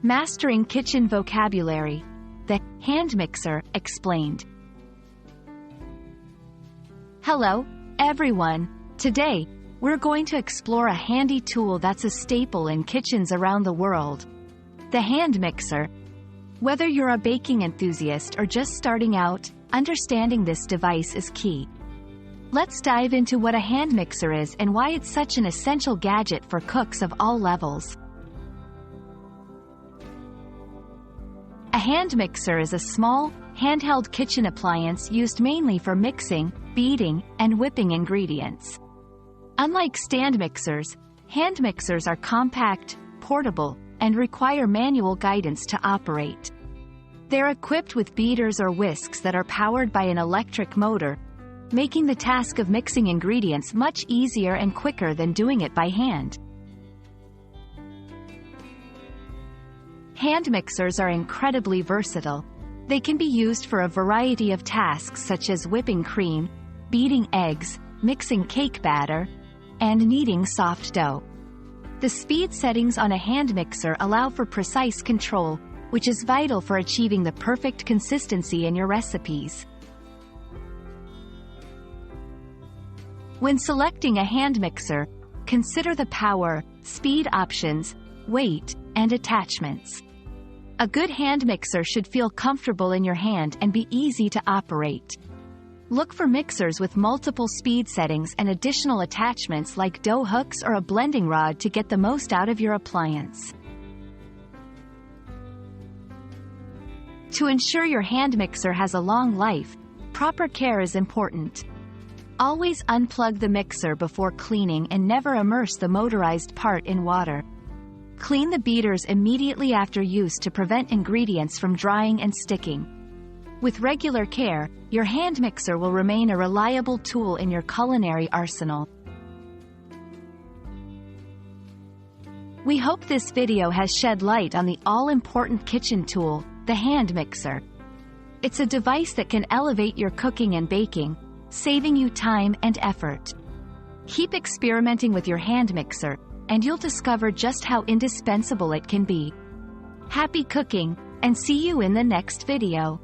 Mastering Kitchen Vocabulary. The hand mixer explained. Hello, everyone. Today, we're going to explore a handy tool that's a staple in kitchens around the world. The hand mixer. Whether you're a baking enthusiast or just starting out, understanding this device is key. Let's dive into what a hand mixer is and why it's such an essential gadget for cooks of all levels. A hand mixer is a small, handheld kitchen appliance used mainly for mixing, beating, and whipping ingredients. Unlike stand mixers, hand mixers are compact, portable, and require manual guidance to operate. They're equipped with beaters or whisks that are powered by an electric motor, making the task of mixing ingredients much easier and quicker than doing it by hand. Hand mixers are incredibly versatile. They can be used for a variety of tasks such as whipping cream, beating eggs, mixing cake batter, and kneading soft dough. The speed settings on a hand mixer allow for precise control, which is vital for achieving the perfect consistency in your recipes. When selecting a hand mixer, consider the power, speed options, weight, and attachments. A good hand mixer should feel comfortable in your hand and be easy to operate. Look for mixers with multiple speed settings and additional attachments like dough hooks or a blending rod to get the most out of your appliance. To ensure your hand mixer has a long life, proper care is important. Always unplug the mixer before cleaning and never immerse the motorized part in water. Clean the beaters immediately after use to prevent ingredients from drying and sticking. With regular care, your hand mixer will remain a reliable tool in your culinary arsenal. We hope this video has shed light on the all-important kitchen tool, the hand mixer. It's a device that can elevate your cooking and baking, saving you time and effort. Keep experimenting with your hand mixer, and you'll discover just how indispensable it can be. Happy cooking, and see you in the next video.